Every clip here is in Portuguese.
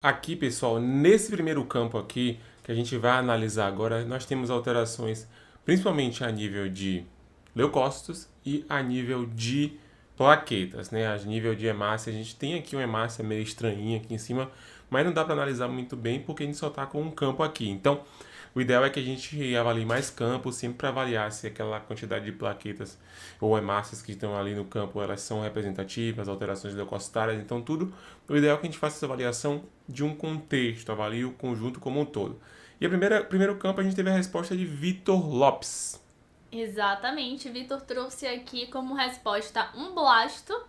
Aqui, pessoal, nesse primeiro campo aqui, que a gente vai analisar agora, nós temos alterações principalmente a nível de leucócitos e a nível de plaquetas, né? A nível de hemácia, a gente tem aqui uma hemácia meio estranhinha aqui em cima, mas não dá para analisar muito bem porque a gente só está com um campo aqui. Então, o ideal é que a gente avalie mais campos, sempre para avaliar se aquela quantidade de plaquetas ou hemácias que estão ali no campo, elas são representativas, alterações leucocitárias, então tudo. O ideal é que a gente faça essa avaliação de um contexto, avalie o conjunto como um todo. E a primeiro campo a gente teve a resposta de Vitor Lopes. Exatamente, Vitor trouxe aqui como resposta um blasto,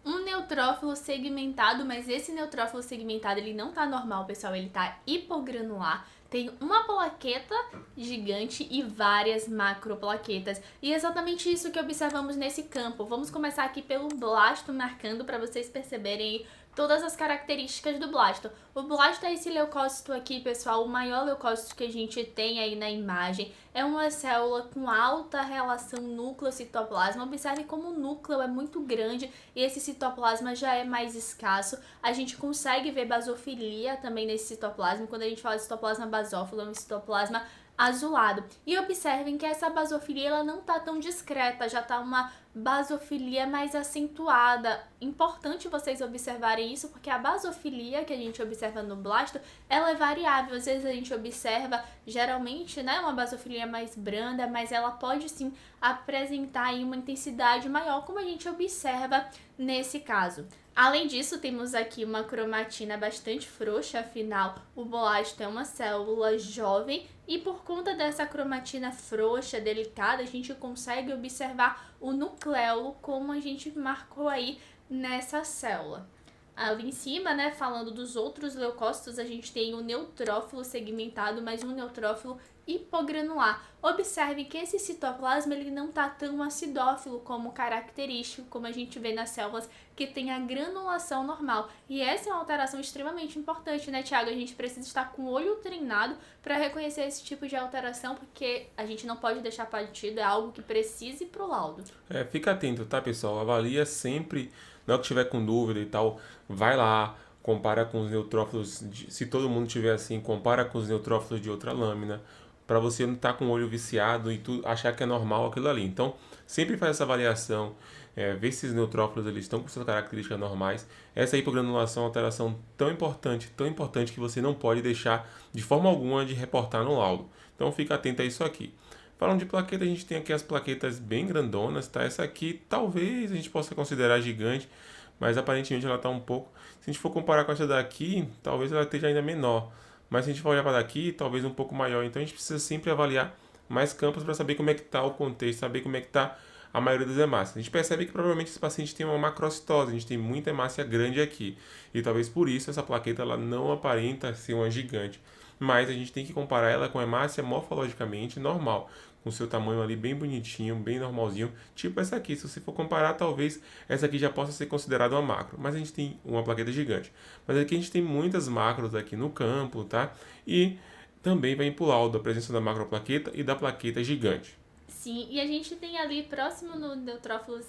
um neutrófilo segmentado, mas esse neutrófilo segmentado ele não tá normal, pessoal, ele tá hipogranular. Tem uma plaqueta gigante e várias macroplaquetas. E é exatamente isso que observamos nesse campo. Vamos começar aqui pelo blasto, marcando para vocês perceberem todas as características do blasto. O blasto é esse leucócito aqui, pessoal, o maior leucócito que a gente tem aí na imagem. É uma célula com alta relação núcleo-citoplasma. Observe como o núcleo é muito grande e esse citoplasma já é mais escasso. A gente consegue ver basofilia também nesse citoplasma. Quando a gente fala de citoplasma basófilo, é um citoplasma azulado. E observem que essa basofilia ela não tá tão discreta, já tá uma basofilia mais acentuada. Importante vocês observarem isso, porque a basofilia que a gente observa no blasto, ela é variável. Às vezes a gente observa, geralmente, né, uma basofilia mais branda, mas ela pode sim apresentar aí uma intensidade maior, como a gente observa nesse caso. Além disso, temos aqui uma cromatina bastante frouxa, afinal, o blasto é uma célula jovem e por conta dessa cromatina frouxa, delicada, a gente consegue observar o nucleolo como a gente marcou aí nessa célula. Ali em cima, né, falando dos outros leucócitos, a gente tem o neutrófilo segmentado, mas um neutrófilo hipogranular. Observe que esse citoplasma ele não está tão acidófilo como característico, como a gente vê nas células que tem a granulação normal. E essa é uma alteração extremamente importante, né, Thiago? A gente precisa estar com o olho treinado para reconhecer esse tipo de alteração, porque a gente não pode deixar batido, é algo que precisa ir pro laudo. Fica atento, tá, pessoal? Avalia sempre, na hora que tiver com dúvida e tal, vai lá, compara com os neutrófilos, se todo mundo tiver assim, compara com os neutrófilos de outra lâmina, para você não estar com o olho viciado e achar que é normal aquilo ali. Então, sempre faz essa avaliação, ver se esses neutrófilos eles estão com suas características normais. Essa hipogranulação é uma alteração tão importante que você não pode deixar de forma alguma de reportar no laudo. Então, fica atento a isso aqui. Falando de plaqueta, a gente tem aqui as plaquetas bem grandonas, tá? Essa aqui talvez a gente possa considerar gigante, mas aparentemente ela está um pouco. Se a gente for comparar com essa daqui, talvez ela esteja ainda menor. Mas se a gente for olhar para daqui, talvez um pouco maior. Então a gente precisa sempre avaliar mais campos para saber como é que está o contexto, saber como é que está a maioria das hemácias. A gente percebe que provavelmente esse paciente tem uma macrocitose, a gente tem muita hemácia grande aqui. E talvez por isso essa plaqueta ela não aparenta ser uma gigante. Mas a gente tem que comparar ela com a hemácia morfologicamente normal, com seu tamanho ali bem bonitinho, bem normalzinho, tipo essa aqui. Se você for comparar, talvez essa aqui já possa ser considerada uma macro, mas a gente tem uma plaqueta gigante. Mas aqui a gente tem muitas macros aqui no campo, tá? E também vai pro laudo a presença da macroplaqueta e da plaqueta gigante. Sim, e a gente tem ali próximo no neutrófilo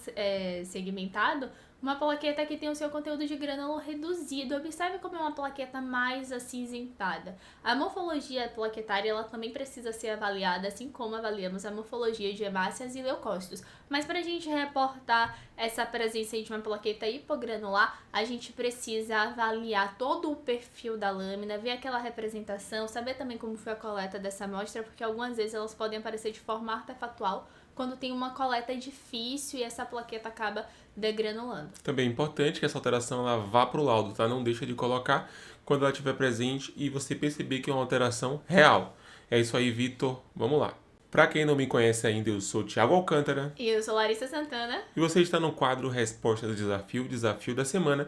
segmentado uma plaqueta que tem o seu conteúdo de grânulo reduzido. Observe como é uma plaqueta mais acinzentada. A morfologia plaquetária ela também precisa ser avaliada, assim como avaliamos a morfologia de hemácias e leucócitos. Mas para a gente reportar essa presença de uma plaqueta hipogranular, a gente precisa avaliar todo o perfil da lâmina, ver aquela representação, saber também como foi a coleta dessa amostra, porque algumas vezes elas podem aparecer de forma artefatual quando tem uma coleta difícil e essa plaqueta acaba degranulando. Também é importante que essa alteração ela vá para o laudo, tá? Não deixa de colocar quando ela estiver presente e você perceber que é uma alteração real. É isso aí, Vitor. Vamos lá. Para quem não me conhece ainda, eu sou Thiago Alcântara. E eu sou Larissa Santana. E você está no quadro Resposta do Desafio, Desafio da Semana.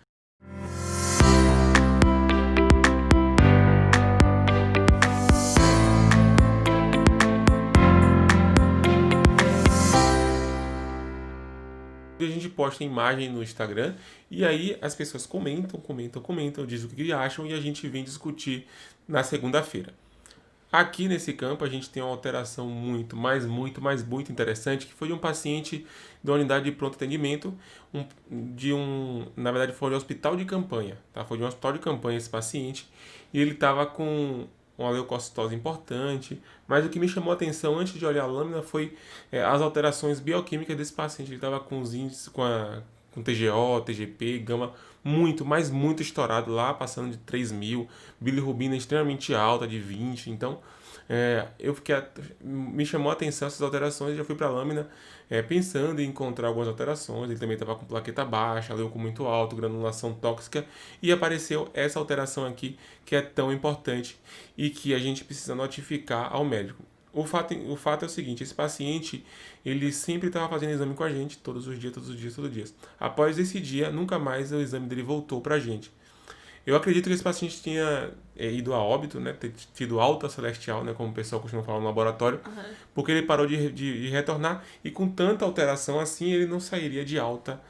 A gente posta imagem no Instagram e aí as pessoas comentam, dizem o que acham e a gente vem discutir na segunda-feira. Aqui nesse campo a gente tem uma alteração muito interessante, que foi de um paciente da unidade de pronto atendimento, na verdade foi de um hospital de campanha, tá? Foi de um hospital de campanha esse paciente, e ele estava com uma leucocitose importante, mas o que me chamou a atenção antes de olhar a lâmina foi as alterações bioquímicas desse paciente. Ele estava com os índices, com TGO, TGP, gama muito estourado lá, passando de 3.000, bilirrubina extremamente alta, de 20. Então, me chamou a atenção essas alterações. Já fui para a lâmina pensando em encontrar algumas alterações. Ele também estava com plaqueta baixa, leuco muito alto, granulação tóxica, e apareceu essa alteração aqui, que é tão importante e que a gente precisa notificar ao médico. O fato é o seguinte: esse paciente, ele sempre estava fazendo exame com a gente, todos os dias. Após esse dia, nunca mais o exame dele voltou para a gente. Eu acredito que esse paciente tinha ido a óbito, né, ter tido alta celestial, né, como o pessoal costuma falar no laboratório, porque ele parou de retornar, e com tanta alteração assim, ele não sairia de alta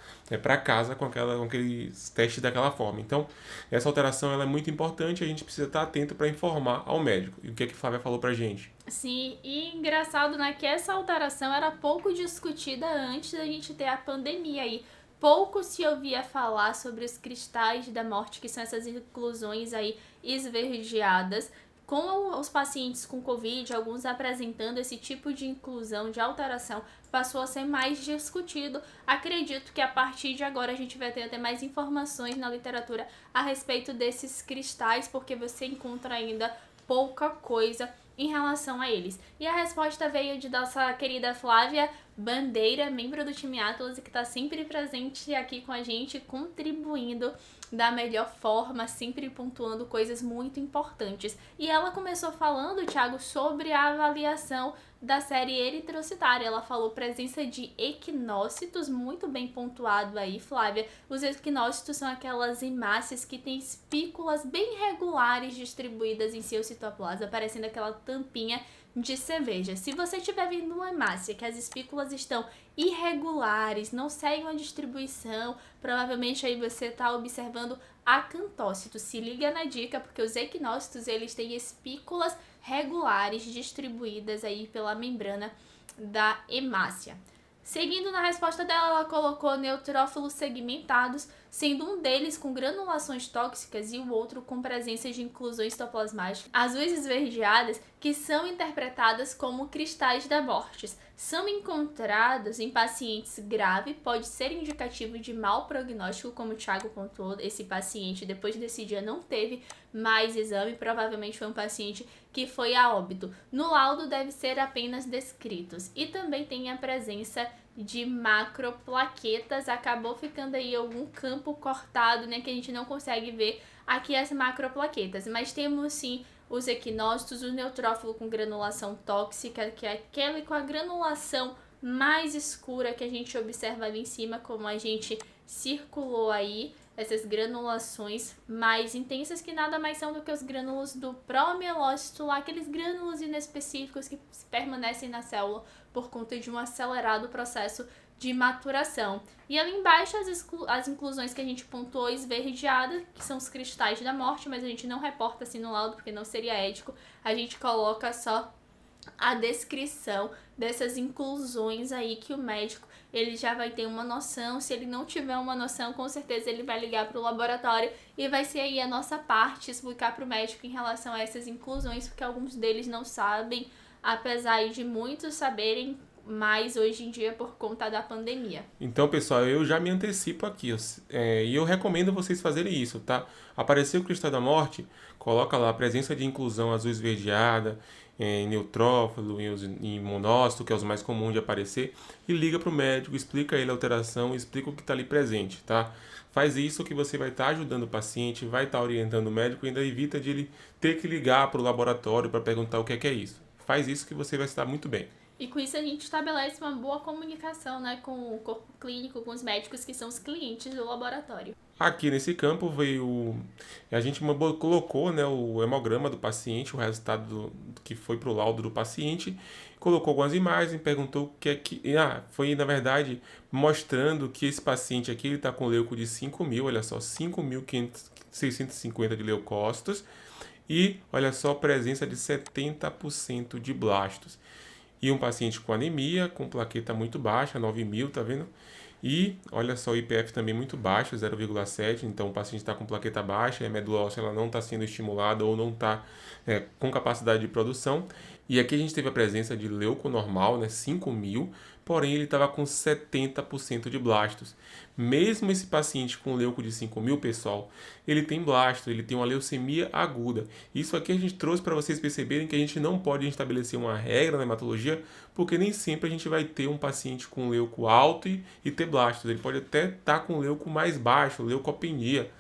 para casa com aqueles testes daquela forma. Então, essa alteração ela é muito importante, a gente precisa estar atento para informar ao médico. E o que a Flávia falou para a gente? Sim, e engraçado, né, que essa alteração era pouco discutida antes da gente ter a pandemia aí. Pouco se ouvia falar sobre os cristais da morte, que são essas inclusões aí esverdeadas, com os pacientes com Covid, alguns apresentando esse tipo de inclusão, de alteração, passou a ser mais discutido. Acredito que a partir de agora a gente vai ter até mais informações na literatura a respeito desses cristais, porque você encontra ainda pouca coisa em relação a eles. E a resposta veio de nossa querida Flávia Bandeira, membro do time Atlas, e que está sempre presente aqui com a gente, contribuindo da melhor forma, sempre pontuando coisas muito importantes. E ela começou falando, Thiago, sobre a avaliação da série eritrocitária. Ela falou presença de equinócitos, muito bem pontuado aí, Flávia. Os equinócitos são aquelas hemácias que têm espículas bem regulares distribuídas em seu citoplasma, parecendo aquela tampinha de cerveja. Se você estiver vendo uma hemácia que as espículas estão irregulares, não seguem uma distribuição, provavelmente aí você está observando acantócitos. Se liga na dica, porque os equinócitos eles têm espículas regulares distribuídas aí pela membrana da hemácia. Seguindo na resposta dela, ela colocou neutrófilos segmentados, sendo um deles com granulações tóxicas e o outro com presença de inclusões citoplasmáticas azuis esverdeadas, que são interpretadas como cristais da morte. São encontrados em pacientes graves, pode ser indicativo de mau prognóstico, como o Thiago pontuou. Esse paciente, depois desse dia, não teve mais exame, provavelmente foi um paciente que foi a óbito. No laudo deve ser apenas descritos. E também tem a presença de macroplaquetas, acabou ficando aí algum campo cortado, né, que a gente não consegue ver aqui as macroplaquetas, mas temos sim os equinócitos, o neutrófilo com granulação tóxica, que é aquele com a granulação mais escura que a gente observa ali em cima, como a gente circulou aí, essas granulações mais intensas, que nada mais são do que os grânulos do promielócito, lá, aqueles grânulos inespecíficos que permanecem na célula por conta de um acelerado processo de maturação. E ali embaixo as inclusões que a gente pontuou esverdeadas, que são os cristais da morte, mas a gente não reporta assim no laudo porque não seria ético, a gente coloca só a descrição dessas inclusões aí, que o médico ele já vai ter uma noção. Se ele não tiver uma noção, com certeza ele vai ligar para o laboratório e vai ser aí a nossa parte explicar para o médico em relação a essas inclusões, porque alguns deles não sabem, apesar de muitos saberem mais hoje em dia por conta da pandemia. Então, pessoal, eu já me antecipo aqui, e eu recomendo vocês fazerem isso, tá? Apareceu o cristal da morte, coloca lá a presença de inclusão azul esverdeada, em neutrófilo, em monócito, que é os mais comuns de aparecer, e liga para o médico, explica a ele a alteração, explica o que está ali presente, tá? Faz isso que você vai estar ajudando o paciente, vai estar orientando o médico, e ainda evita de ele ter que ligar para o laboratório para perguntar o que é isso. Faz isso que você vai estar muito bem. E com isso a gente estabelece uma boa comunicação, né, com o corpo clínico, com os médicos que são os clientes do laboratório. Aqui nesse campo a gente colocou, né, o hemograma do paciente, o resultado que foi para o laudo do paciente, colocou algumas imagens, perguntou o que é que... foi na verdade mostrando que esse paciente aqui está com leuco de 5.000, olha só, 5.650 de leucócitos, E olha só, presença de 70% de blastos. E um paciente com anemia, com plaqueta muito baixa, 9.000, tá vendo? E olha só, o IPF também muito baixo, 0,7. Então o paciente está com plaqueta baixa, a medula óssea ela não está sendo estimulada ou não está com capacidade de produção. E aqui a gente teve a presença de leuco normal, né, 5.000, porém ele estava com 70% de blastos. Mesmo esse paciente com leuco de 5.000, pessoal, ele tem blasto, ele tem uma leucemia aguda. Isso aqui a gente trouxe para vocês perceberem que a gente não pode estabelecer uma regra na hematologia, porque nem sempre a gente vai ter um paciente com leuco alto e ter blastos. Ele pode até estar com leuco mais baixo, leucopenia.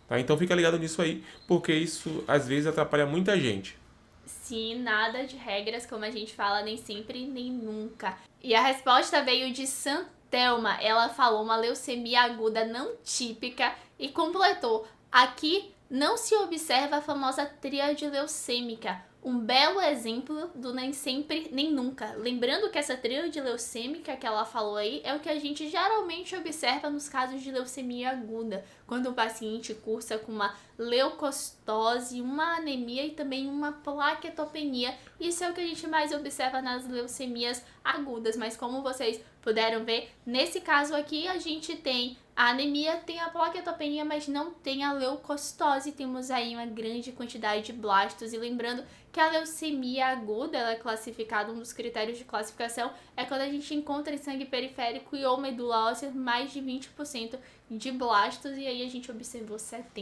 Tá? Então fica ligado nisso aí, porque isso às vezes atrapalha muita gente. Sim, nada de regras, como a gente fala, nem sempre, nem nunca. E a resposta veio de Santelma. Ela falou uma leucemia aguda não típica e completou: aqui não se observa a famosa tríade leucêmica. Um belo exemplo do nem sempre, nem nunca. Lembrando que essa tríade leucêmica que ela falou aí é o que a gente geralmente observa nos casos de leucemia aguda, quando o paciente cursa com uma leucocitose, uma anemia e também uma plaquetopenia. Isso é o que a gente mais observa nas leucemias agudas, mas como vocês puderam ver, nesse caso aqui a gente tem a anemia, tem a plaquetopenia, mas não tem a leucocitose. Temos aí uma grande quantidade de blastos. E lembrando que a leucemia aguda, ela é classificada, um dos critérios de classificação é quando a gente encontra em sangue periférico e ou medula óssea mais de 20% de blastos, e aí a gente observou 70%.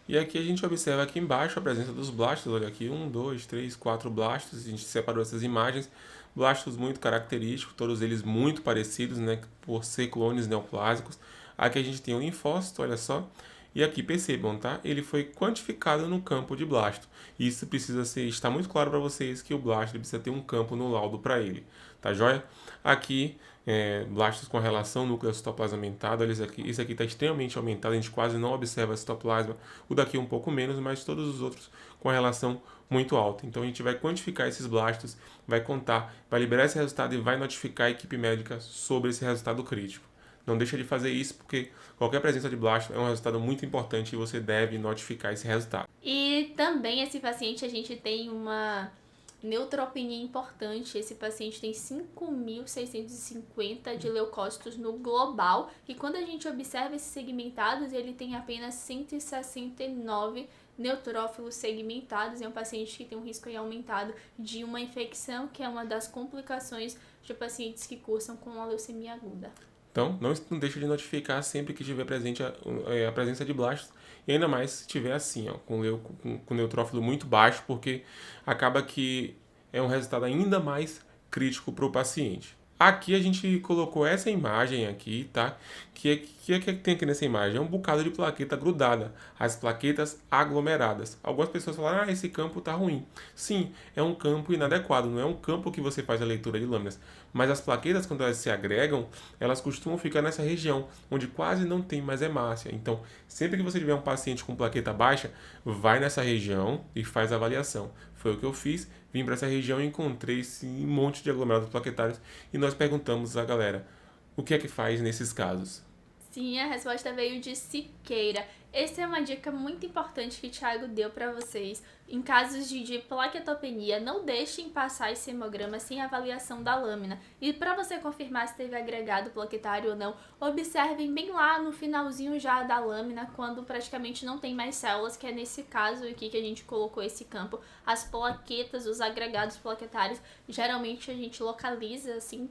E aqui a gente observa aqui embaixo a presença dos blastos. Olha aqui, 1, 2, 3, 4 blastos. A gente separou essas imagens. Blastos muito característicos, todos eles muito parecidos, né, por ser clones neoplásicos. Aqui a gente tem o linfócito, olha só. E aqui percebam, tá? Ele foi quantificado no campo de blasto. Isso precisa estar muito claro para vocês que o blasto precisa ter um campo no laudo para ele, tá joia? Aqui, blastos com relação núcleo-citoplasma aumentado, esse aqui está extremamente aumentado, a gente quase não observa citoplasma. O daqui um pouco menos, mas todos os outros com relação muito alta. Então a gente vai quantificar esses blastos, vai contar, vai liberar esse resultado e vai notificar a equipe médica sobre esse resultado crítico. Não deixa de fazer isso, porque qualquer presença de blasto é um resultado muito importante e você deve notificar esse resultado. E também esse paciente a gente tem uma neutropenia importante. Esse paciente tem 5.650 de leucócitos no global. E quando a gente observa esses segmentados, ele tem apenas 169 neutrófilos segmentados. É um paciente que tem um risco aí aumentado de uma infecção, que é uma das complicações de pacientes que cursam com a leucemia aguda. Então, não deixe de notificar sempre que tiver presente a presença de blastos, e ainda mais se tiver assim, ó, com neutrófilo muito baixo, porque acaba que é um resultado ainda mais crítico para o paciente. Aqui a gente colocou essa imagem aqui, tá? Que tem aqui nessa imagem? É um bocado de plaqueta grudada, as plaquetas aglomeradas. Algumas pessoas falaram, esse campo tá ruim. Sim, é um campo inadequado, não é um campo que você faz a leitura de lâminas. Mas as plaquetas, quando elas se agregam, elas costumam ficar nessa região, onde quase não tem mais hemácia. Então, sempre que você tiver um paciente com plaqueta baixa, vai nessa região e faz a avaliação. Foi o que eu fiz, vim para essa região e encontrei esse monte de aglomerados plaquetários e nós perguntamos à galera, o que é que faz nesses casos? Sim, a resposta veio de Siqueira. Essa é uma dica muito importante que o Thiago deu para vocês. Em casos de plaquetopenia, não deixem passar esse hemograma sem avaliação da lâmina. E para você confirmar se teve agregado plaquetário ou não, observem bem lá no finalzinho já da lâmina, quando praticamente não tem mais células, que é nesse caso aqui que a gente colocou esse campo. As plaquetas, os agregados plaquetários, geralmente a gente localiza assim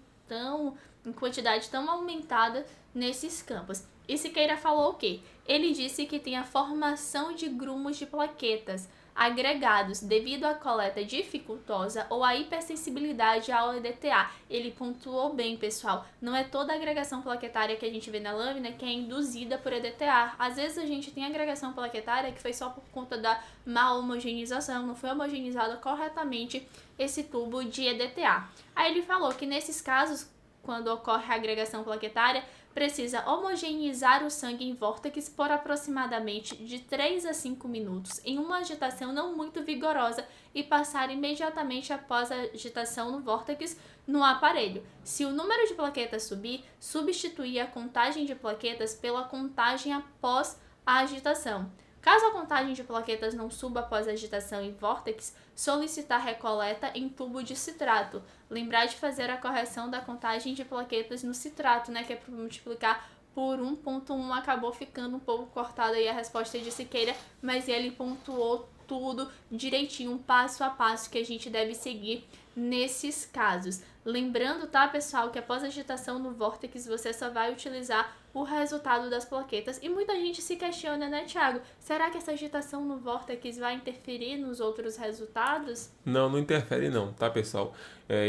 em quantidade tão aumentada nesses campos. E Siqueira falou o quê? Ele disse que tem a formação de grumos de plaquetas agregados devido à coleta dificultosa ou à hipersensibilidade ao EDTA. Ele pontuou bem, pessoal. Não é toda a agregação plaquetária que a gente vê na lâmina que é induzida por EDTA. Às vezes a gente tem agregação plaquetária que foi só por conta da má homogeneização, não foi homogeneizado corretamente esse tubo de EDTA. Aí ele falou que nesses casos, quando ocorre a agregação plaquetária, precisa homogeneizar o sangue em vórtex por aproximadamente de 3 a 5 minutos em uma agitação não muito vigorosa e passar imediatamente após a agitação no vórtex no aparelho. Se o número de plaquetas subir, substituir a contagem de plaquetas pela contagem após a agitação. Caso a contagem de plaquetas não suba após a agitação em vórtex, solicitar recoleta em tubo de citrato. Lembrar de fazer a correção da contagem de plaquetas no citrato, né, que é para multiplicar por 1,1, acabou ficando um pouco cortada aí a resposta de Siqueira, mas ele pontuou tudo direitinho, passo a passo que a gente deve seguir nesses casos. Lembrando, tá, pessoal, que após a agitação no vórtex você só vai utilizar o resultado das plaquetas. E muita gente se questiona, né, Thiago? Será que essa agitação no vórtex vai interferir nos outros resultados? Não, não interfere não, tá, pessoal?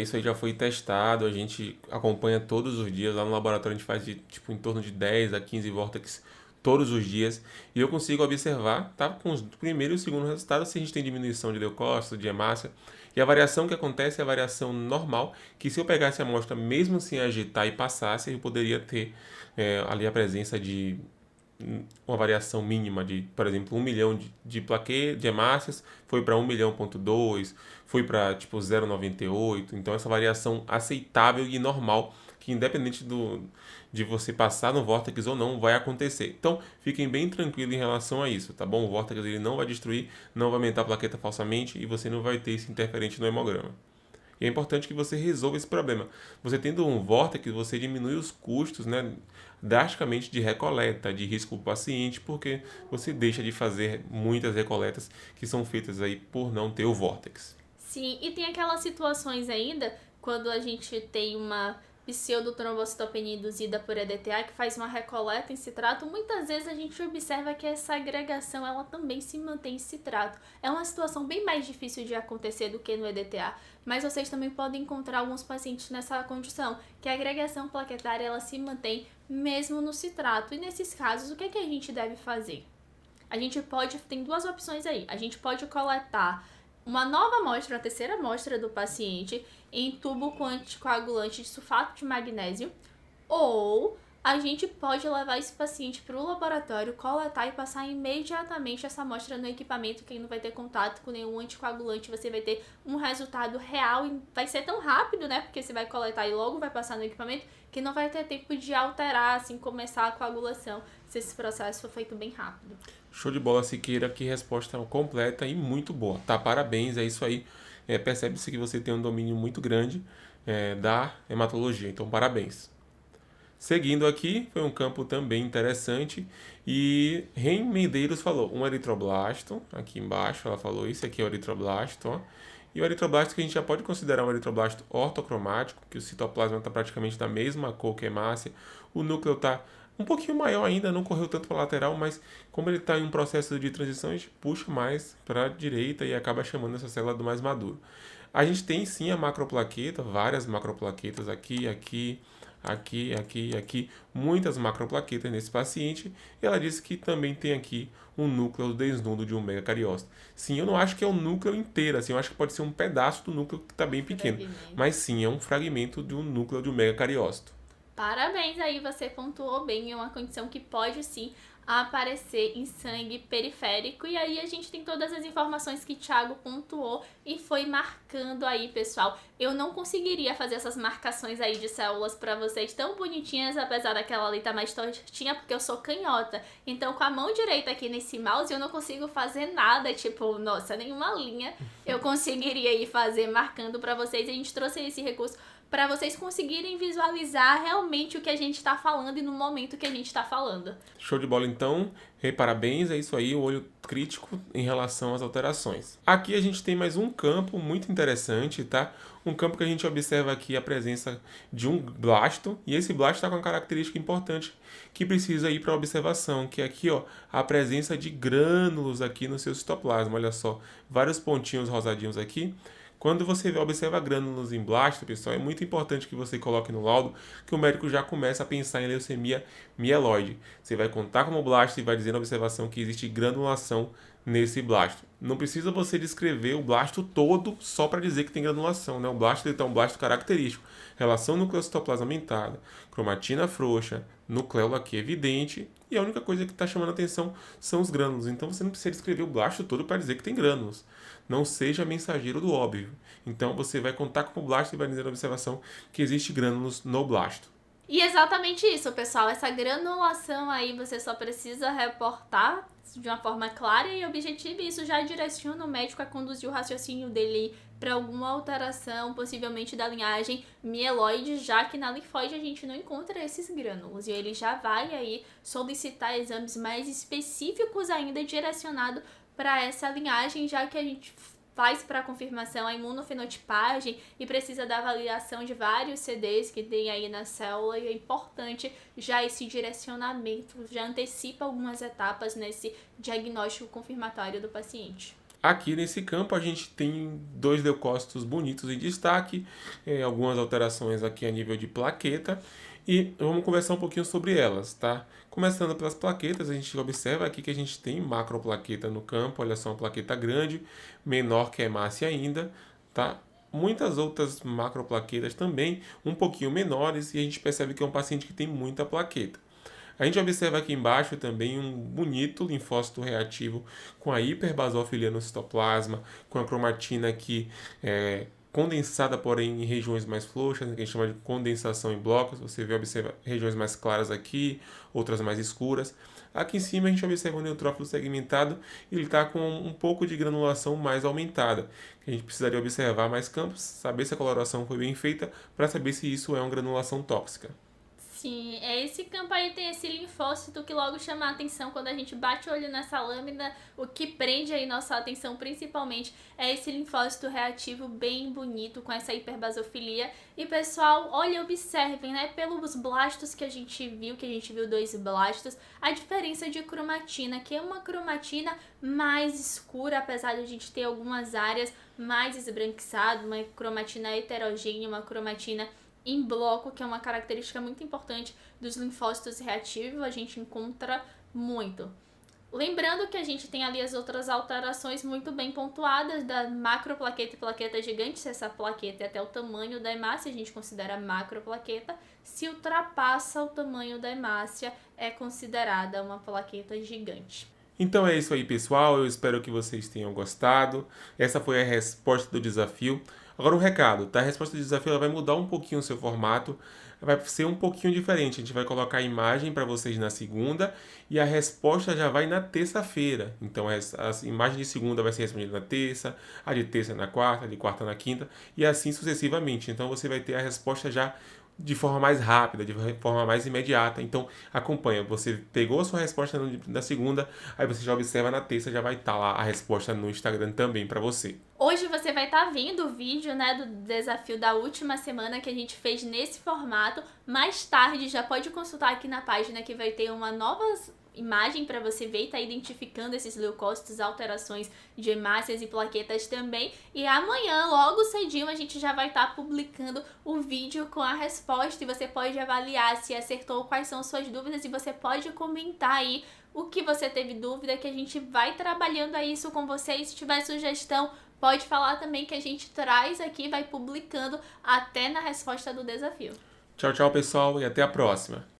Isso aí já foi testado, a gente acompanha todos os dias. Lá no laboratório a gente faz tipo em torno de 10 a 15 vórtex todos os dias. E eu consigo observar, tá, com os primeiro e o segundo resultado, se a gente tem diminuição de leucócito, de hemácia. E a variação que acontece é a variação normal, que se eu pegasse a amostra mesmo sem agitar e passasse, eu poderia ter ali a presença de uma variação mínima de, por exemplo, 1 milhão de hemácias, foi para 1,2 milhão, foi para tipo 0,98. Então essa variação aceitável e normal, que independente de você passar no vórtex ou não, vai acontecer. Então fiquem bem tranquilos em relação a isso, tá bom? O vórtex ele não vai destruir, não vai aumentar a plaqueta falsamente e você não vai ter esse interferente no hemograma. E é importante que você resolva esse problema. Você tendo um vórtex, você diminui os custos, né, drasticamente de recoleta, de risco para o paciente, porque você deixa de fazer muitas recoletas que são feitas aí por não ter o vórtex. Sim, e tem aquelas situações ainda, quando a gente tem uma pseudotrombocitopenia induzida por EDTA, que faz uma recoleta em citrato, muitas vezes a gente observa que essa agregação ela também se mantém em citrato. É uma situação bem mais difícil de acontecer do que no EDTA, mas vocês também podem encontrar alguns pacientes nessa condição, que a agregação plaquetária ela se mantém mesmo no citrato. E nesses casos, o que é que a gente deve fazer? A gente tem duas opções aí. A gente pode coletar uma nova amostra, a terceira amostra do paciente, em tubo com anticoagulante de sulfato de magnésio, ou a gente pode levar esse paciente para o laboratório, coletar e passar imediatamente essa amostra no equipamento, que não vai ter contato com nenhum anticoagulante, você vai ter um resultado real e vai ser tão rápido, né, porque você vai coletar e logo vai passar no equipamento, que não vai ter tempo de alterar, assim, começar a coagulação, se esse processo for feito bem rápido. Show de bola, Siqueira, que resposta completa e muito boa, tá? Parabéns, é isso aí. Percebe-se que você tem um domínio muito grande da hematologia, então parabéns. Seguindo aqui, foi um campo também interessante e Ren Medeiros falou um eritroblasto, aqui embaixo ela falou isso, aqui é o eritroblasto, ó. E o eritroblasto que a gente já pode considerar um eritroblasto ortocromático, que o citoplasma está praticamente da mesma cor que a hemácia, o núcleo está um pouquinho maior ainda, não correu tanto para a lateral, mas como ele está em um processo de transição, a gente puxa mais para a direita e acaba chamando essa célula do mais maduro. A gente tem sim a macroplaqueta, várias macroplaquetas aqui, muitas macroplaquetas nesse paciente, e ela disse que também tem aqui um núcleo desnudo de um megacariócito. Sim, eu não acho que é o núcleo inteiro, assim, eu acho que pode ser um pedaço do núcleo que está bem pequeno, mas sim, é um fragmento de um núcleo de um megacariócito. Parabéns aí, você pontuou bem, é uma condição que pode sim aparecer em sangue periférico. E aí a gente tem todas as informações que Thiago pontuou e foi marcando aí, pessoal. Eu não conseguiria fazer essas marcações aí de células pra vocês tão bonitinhas, apesar daquela ali tá mais tortinha, porque eu sou canhota. Então com a mão direita aqui nesse mouse eu não consigo fazer nada, tipo, nossa, nenhuma linha eu conseguiria ir fazer marcando pra vocês. A gente trouxe esse recurso para vocês conseguirem visualizar realmente o que a gente está falando e no momento que a gente está falando. Show de bola, então. Parabéns, é isso aí, o olho crítico em relação às alterações. Aqui a gente tem mais um campo muito interessante, tá? Um campo que a gente observa aqui a presença de um blasto, e esse blasto está com uma característica importante que precisa ir para observação, que é aqui, ó, a presença de grânulos aqui no seu citoplasma. Olha só, vários pontinhos rosadinhos aqui. Quando você observa grânulos em blasto, pessoal, é muito importante que você coloque no laudo que o médico já começa a pensar em leucemia mieloide. Você vai contar como blasto e vai dizer na observação que existe granulação nesse blasto. Não precisa você descrever o blasto todo só para dizer que tem granulação, né? O blasto é um blasto característico. Relação nucleocitoplasma aumentada, cromatina frouxa, nucleolo aqui evidente, e a única coisa que está chamando a atenção são os grânulos. Então você não precisa descrever o blasto todo para dizer que tem grânulos. Não seja mensageiro do óbvio. Então você vai contar com o blasto e vai dizer na observação que existe grânulos no blasto. E exatamente isso, pessoal. Essa granulação aí você só precisa reportar de uma forma clara e objetiva, e isso já direciona o médico a conduzir o raciocínio dele para alguma alteração, possivelmente da linhagem mieloide, já que na linfóide a gente não encontra esses grânulos. E ele já vai aí solicitar exames mais específicos ainda direcionado para essa linhagem, já que a gente faz para confirmação a imunofenotipagem e precisa da avaliação de vários CDs que tem aí na célula, e é importante já esse direcionamento, já antecipa algumas etapas nesse diagnóstico confirmatório do paciente. Aqui nesse campo a gente tem 2 leucócitos bonitos em destaque, algumas alterações aqui a nível de plaqueta, e vamos conversar um pouquinho sobre elas, tá? Começando pelas plaquetas, a gente observa aqui que a gente tem macroplaqueta no campo, olha só, uma plaqueta grande, menor que a hemácia ainda, tá? Muitas outras macroplaquetas também, um pouquinho menores, e a gente percebe que é um paciente que tem muita plaqueta. A gente observa aqui embaixo também um bonito linfócito reativo com a hiperbasofilia no citoplasma, com a cromatina aqui condensada, porém em regiões mais frouxas, que a gente chama de condensação em blocos. Você vê, observa regiões mais claras aqui, outras mais escuras. Aqui em cima a gente observa o neutrófilo segmentado e ele está com um pouco de granulação mais aumentada. A gente precisaria observar mais campos, saber se a coloração foi bem feita, para saber se isso é uma granulação tóxica. Sim, esse campo aí tem esse linfócito que logo chama a atenção quando a gente bate o olho nessa lâmina. O que prende aí nossa atenção principalmente é esse linfócito reativo bem bonito com essa hiperbasofilia. E pessoal, olha, observem, né, pelos blastos que a gente viu 2 blastos, a diferença de cromatina, que é uma cromatina mais escura, apesar de a gente ter algumas áreas mais esbranquiçadas, uma cromatina heterogênea, uma cromatina em bloco, que é uma característica muito importante dos linfócitos reativos, a gente encontra muito. Lembrando que a gente tem ali as outras alterações muito bem pontuadas da macroplaqueta e plaqueta gigante. Se essa plaqueta é até o tamanho da hemácia, a gente considera macroplaqueta. Se ultrapassa o tamanho da hemácia, é considerada uma plaqueta gigante. Então é isso aí, pessoal. Eu espero que vocês tenham gostado. Essa foi a resposta do desafio. Agora um recado, tá? A resposta do desafio ela vai mudar um pouquinho o seu formato, vai ser um pouquinho diferente. A gente vai colocar a imagem para vocês na segunda e a resposta já vai na terça-feira. Então a imagem de segunda vai ser respondida na terça, a de terça na quarta, a de quarta na quinta e assim sucessivamente. Então você vai ter a resposta já de forma mais rápida, de forma mais imediata. Então acompanha, você pegou a sua resposta na segunda, aí você já observa na terça, já vai estar lá a resposta no Instagram também para você. Hoje você vai estar vendo o vídeo, né, do desafio da última semana que a gente fez nesse formato. Mais tarde já pode consultar aqui na página que vai ter uma nova imagem para você ver e tá identificando esses leucócitos, alterações de hemácias e plaquetas também. E amanhã, logo cedinho, a gente já vai estar publicando o vídeo com a resposta e você pode avaliar se acertou, quais são suas dúvidas, e você pode comentar aí o que você teve dúvida, que a gente vai trabalhando a isso com você. E se tiver sugestão, pode falar também, que a gente traz aqui, vai publicando até na resposta do desafio. Tchau, tchau, pessoal, e até a próxima.